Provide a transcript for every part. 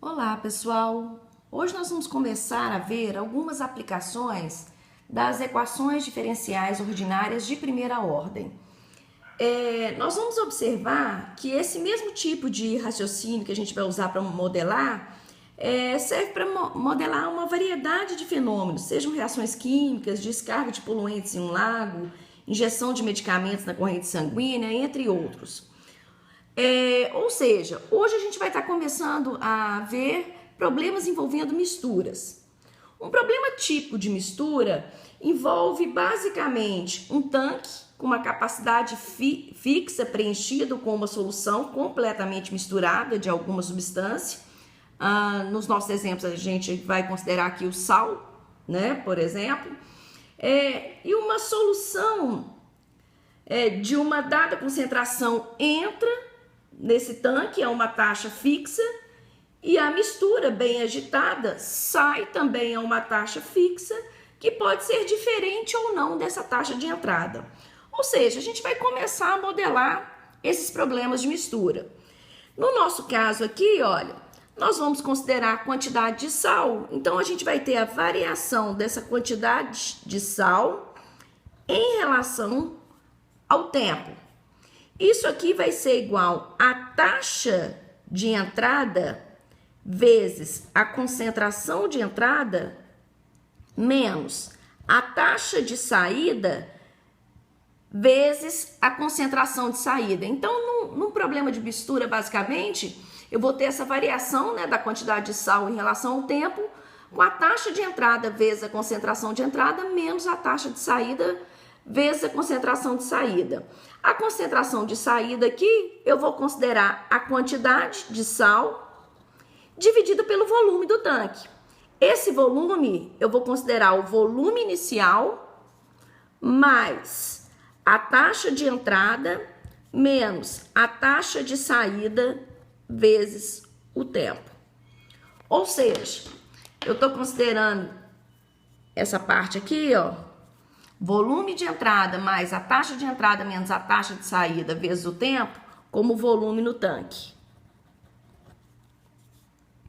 Olá, pessoal! Hoje nós vamos começar a ver algumas aplicações das equações diferenciais ordinárias de primeira ordem. Nós vamos observar que esse mesmo tipo de raciocínio que a gente vai usar para modelar serve para modelar uma variedade de fenômenos, sejam reações químicas, descarga de poluentes em um lago, injeção de medicamentos na corrente sanguínea, entre outros. Ou seja, hoje a gente vai estar começando a ver problemas envolvendo misturas. Um problema típico de mistura envolve basicamente um tanque com uma capacidade fixa preenchido com uma solução completamente misturada de alguma substância. Nos nossos exemplos a gente vai considerar aqui o sal, né, por exemplo, e uma solução de uma dada concentração entra nesse tanque a uma taxa fixa e a mistura bem agitada sai também a uma taxa fixa que pode ser diferente ou não dessa taxa de entrada. Ou seja, a gente vai começar a modelar esses problemas de mistura. No nosso caso aqui, olha, nós vamos considerar a quantidade de sal. Então, a gente vai ter a variação dessa quantidade de sal em relação ao tempo. Isso aqui vai ser igual a taxa de entrada vezes a concentração de entrada menos a taxa de saída vezes a concentração de saída. Então, num problema de mistura, basicamente, eu vou ter essa variação, né, da quantidade de sal em relação ao tempo, com a taxa de entrada vezes a concentração de entrada menos a taxa de saída vezes a concentração de saída. A concentração de saída aqui, eu vou considerar a quantidade de sal dividido pelo volume do tanque. Esse volume, eu vou considerar o volume inicial mais a taxa de entrada menos a taxa de saída vezes o tempo. Ou seja, eu estou considerando essa parte aqui, ó, volume de entrada mais a taxa de entrada menos a taxa de saída vezes o tempo, como volume no tanque.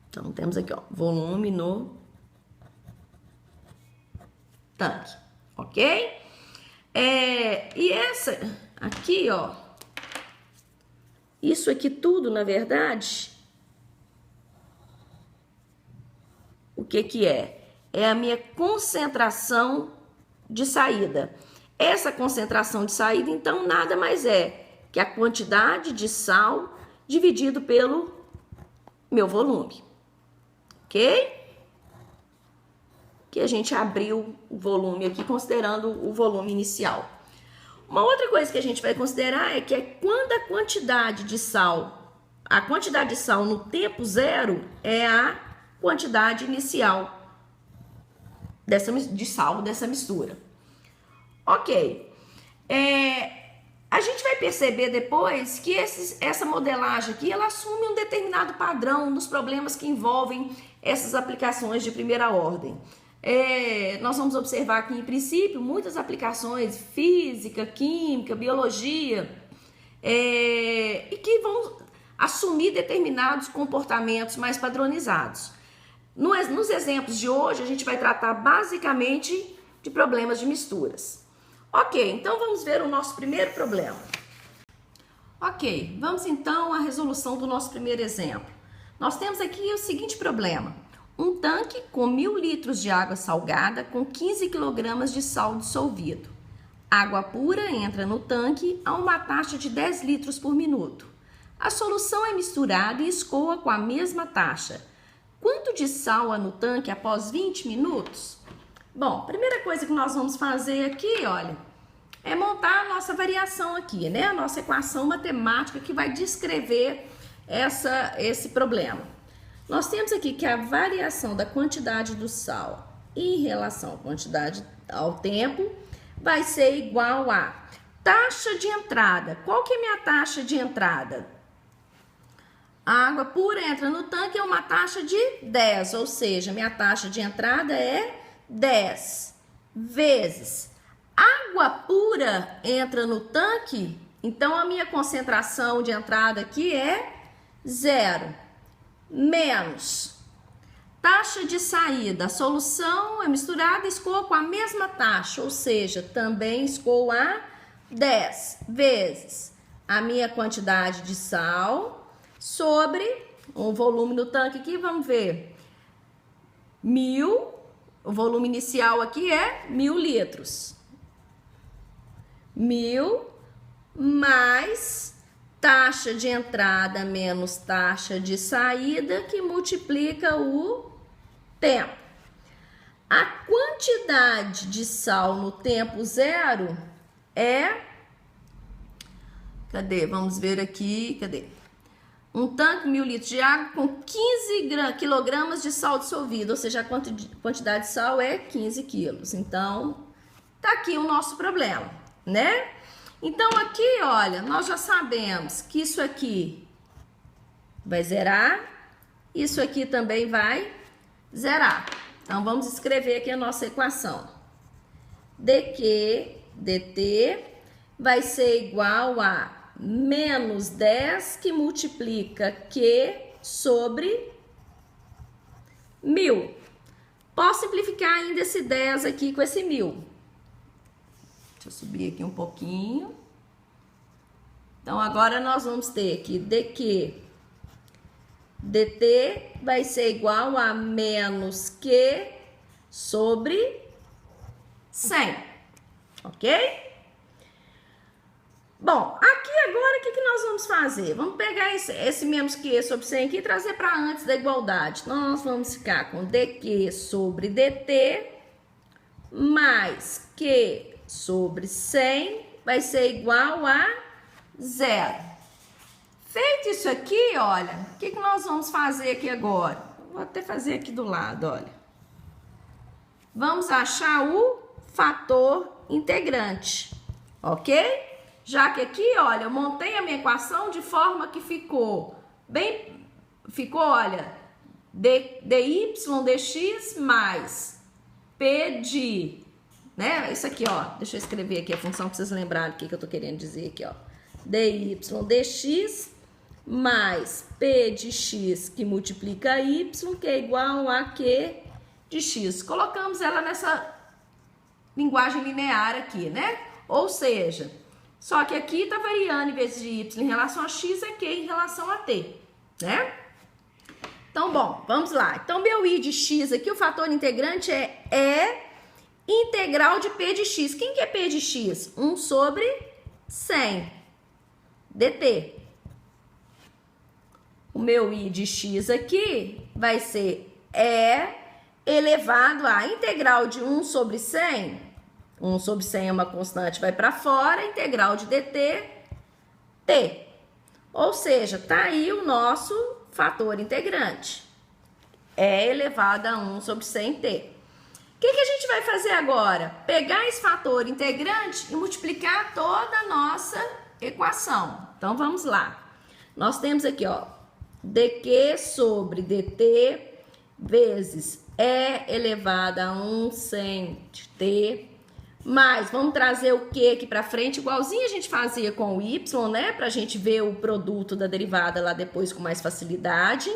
Então, temos aqui, ó, volume no tanque, ok? E essa aqui, ó, isso aqui tudo, na verdade, o que que é? É a minha concentração de saída. Essa concentração de saída, então, nada mais é que a quantidade de sal dividido pelo meu volume, ok? Que a gente abriu o volume aqui considerando o volume inicial. Uma outra coisa que a gente vai considerar é que quando a quantidade de sal no tempo zero é a quantidade inicial de sal dessa mistura. Ok. A gente vai perceber depois que essa modelagem aqui, ela assume um determinado padrão nos problemas que envolvem essas aplicações de primeira ordem. Nós vamos observar aqui, em princípio, muitas aplicações física, química, biologia, e que vão assumir determinados comportamentos mais padronizados. Nos exemplos de hoje, a gente vai tratar basicamente de problemas de misturas. Ok, então vamos ver o nosso primeiro problema. Ok, vamos então à resolução do nosso primeiro exemplo. Nós temos aqui o seguinte problema. Um tanque com 1000 litros de água salgada com 15 kg de sal dissolvido. Água pura entra no tanque a uma taxa de 10 litros por minuto. A solução é misturada e escoa com a mesma taxa. Quanto de sal há no tanque após 20 minutos? Bom, primeira coisa que nós vamos fazer aqui, olha, é montar a nossa variação aqui, né? A nossa equação matemática que vai descrever esse problema. Nós temos aqui que a variação da quantidade do sal em relação à quantidade ao tempo vai ser igual a taxa de entrada. Qual que é a minha taxa de entrada? A água pura entra no tanque, é uma taxa de 10, ou seja, minha taxa de entrada é 10 vezes água pura entra no tanque, então a minha concentração de entrada aqui é 0, menos taxa de saída. A solução é misturada, escoa com a mesma taxa, ou seja, também escoa a 10 vezes a minha quantidade de sal sobre o volume no tanque aqui, vamos ver, 1000, o volume inicial aqui é 1000 litros. 1000 mais taxa de entrada menos taxa de saída, que multiplica o tempo. A quantidade de sal no tempo zero é... Cadê? Vamos ver aqui. Cadê? Um tanque, 1000 litros de água com 15 quilogramas de sal dissolvido, ou seja, a quantidade de sal é 15 quilos. Então, tá aqui o nosso problema, né? Então, aqui, olha, nós já sabemos que isso aqui vai zerar, isso aqui também vai zerar. Então, vamos escrever aqui a nossa equação. dq dt vai ser igual a menos 10 que multiplica Q sobre 1000. Posso simplificar ainda esse 10 aqui com esse 1000. Deixa eu subir aqui um pouquinho. Então, agora nós vamos ter que dq dt vai ser igual a menos Q sobre 100. Ok? Bom, aqui agora o que nós vamos fazer? Vamos pegar esse menos Q sobre 100 aqui e trazer para antes da igualdade. Então, nós vamos ficar com dq sobre dt mais Q sobre 100 vai ser igual a 0. Feito isso aqui, olha, o que nós vamos fazer aqui agora? Vou até fazer aqui do lado, olha. Vamos achar o fator integrante, ok? Já que aqui, olha, eu montei a minha equação de forma que ficou, olha, dy dx mais p de, né? Isso aqui, ó, deixa eu escrever aqui a função para vocês lembrarem o que eu tô querendo dizer aqui, ó. dy dx mais p de x que multiplica y, que é igual a q de x. Colocamos ela nessa linguagem linear aqui, né? Ou seja, só que aqui tá variando, em vez de y em relação a x, é q em relação a t, né? Então, bom, vamos lá. Então, meu i de x aqui, o fator integrante é integral de p de x. Quem que é p de x? 1 sobre 100 dt. O meu i de x aqui vai ser elevado a integral de 1 sobre 100. 1 sobre 100 é uma constante, vai para fora, integral de dt, t. Ou seja, tá aí o nosso fator integrante. É elevado a 1 sobre 100t. O que a gente vai fazer agora? Pegar esse fator integrante e multiplicar toda a nossa equação. Então, vamos lá. Nós temos aqui, ó, dq sobre dt vezes e elevado a 1 100t, mais, vamos trazer o Q aqui para frente, igualzinho a gente fazia com o y, né? Pra gente ver o produto da derivada lá depois com mais facilidade.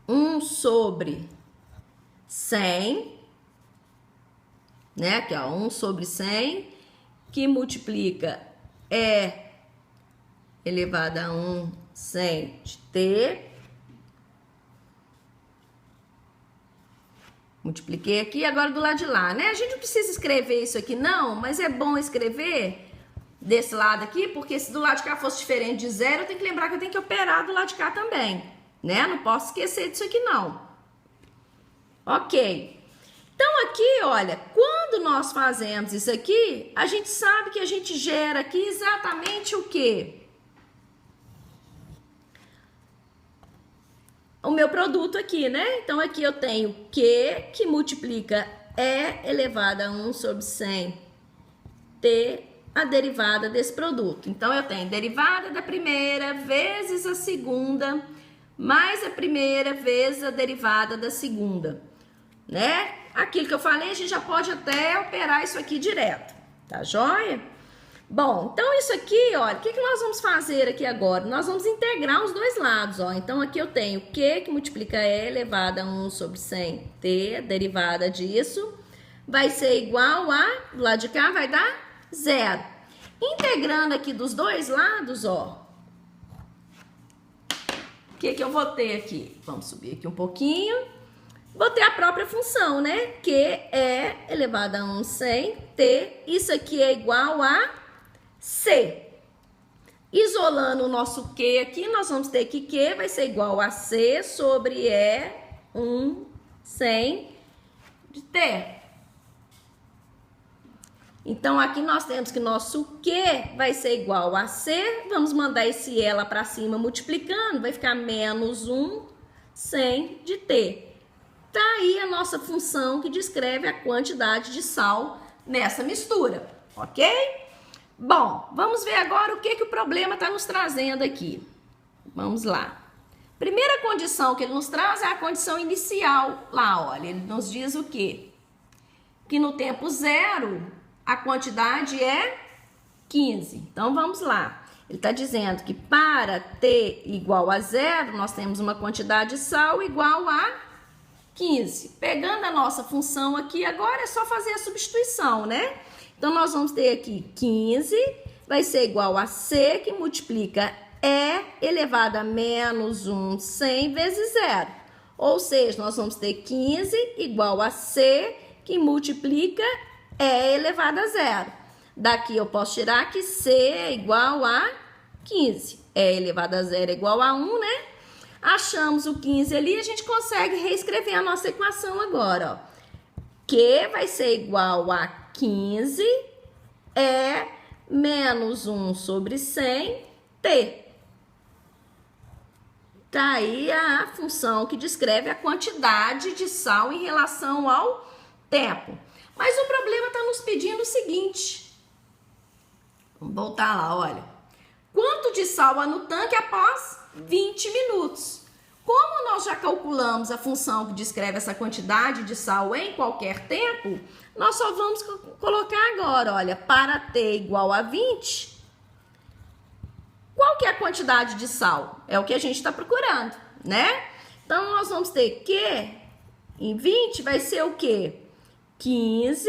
1 sobre 100, né? Aqui, ó, 1 sobre 100, que multiplica E elevado a 1 100 de t. Multipliquei aqui, agora do lado de lá, né? A gente não precisa escrever isso aqui não, mas é bom escrever desse lado aqui, porque se do lado de cá fosse diferente de 0, eu tenho que lembrar que eu tenho que operar do lado de cá também, né? Não posso esquecer disso aqui não. Ok. Então aqui, olha, quando nós fazemos isso aqui, a gente sabe que a gente gera aqui exatamente o quê? O meu produto aqui, né? Então, aqui eu tenho Q, que multiplica E elevado a 1 sobre 100 T, a derivada desse produto. Então, eu tenho derivada da primeira vezes a segunda, mais a primeira vezes a derivada da segunda, né? aquilo que eu falei, a gente já pode até operar isso aqui direto, tá joia? Bom, então isso aqui, olha, o que nós vamos fazer aqui agora? Nós vamos integrar os dois lados, ó. Então aqui eu tenho Q que multiplica E elevado a 1 sobre 100t, a derivada disso, vai ser igual a, do lado de cá vai dar 0. Integrando aqui dos dois lados, ó, o que eu vou ter aqui? Vamos subir aqui um pouquinho. Vou ter a própria função, né? Que é elevado a 1 100t. Isso aqui é igual a C. Isolando o nosso Q aqui, nós vamos ter que Q vai ser igual a C sobre E 1 100 de T. Então, aqui nós temos que nosso Q vai ser igual a C. Vamos mandar esse E lá para cima multiplicando. Vai ficar menos 1 100 de T. Tá aí a nossa função que descreve a quantidade de sal nessa mistura, ok? Bom, vamos ver agora o que o problema está nos trazendo aqui. Vamos lá. Primeira condição que ele nos traz é a condição inicial. Lá, olha, ele nos diz o quê? Que no tempo zero a quantidade é 15. Então, vamos lá. Ele está dizendo que para t igual a 0, nós temos uma quantidade de sal igual a 15. Pegando a nossa função aqui, agora é só fazer a substituição, né? Então, nós vamos ter aqui 15, vai ser igual a C, que multiplica E elevado a menos 1 100 vezes 0. Ou seja, nós vamos ter 15 igual a C, que multiplica E elevado a 0. Daqui eu posso tirar que C é igual a 15. E elevado a 0 é igual a 1, né? Achamos o 15 ali, a gente consegue reescrever a nossa equação agora, ó. Q vai ser igual a 15 E menos 1 sobre 100 T. Tá aí a função que descreve a quantidade de sal em relação ao tempo. Mas o problema está nos pedindo o seguinte. Vamos voltar lá, olha. Quanto de sal há no tanque após 20 minutos? Como nós já calculamos a função que descreve essa quantidade de sal em qualquer tempo, nós só vamos colocar agora, olha, para t igual a 20, qual que é a quantidade de sal? É o que a gente está procurando, né? Então, nós vamos ter que em 20 vai ser o quê? 15,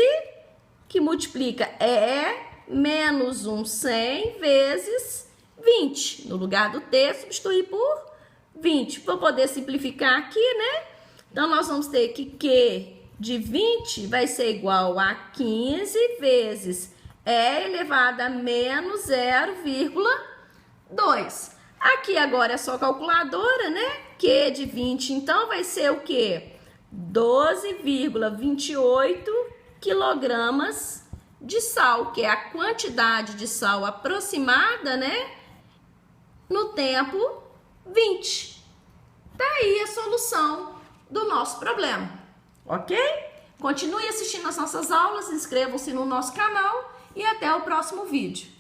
que multiplica E menos 1 100 vezes 20. No lugar do T, substituir por 20. Vou poder simplificar aqui, né? Então, nós vamos ter que Q de 20 vai ser igual a 15 vezes E elevado a menos 0,2. Aqui agora é só calculadora, né? Q de 20, então, vai ser o quê? 12,28 quilogramas de sal, que é a quantidade de sal aproximada, né? No tempo 20. Tá aí a solução do nosso problema, ok? Continue assistindo as nossas aulas, inscrevam-se no nosso canal e até o próximo vídeo.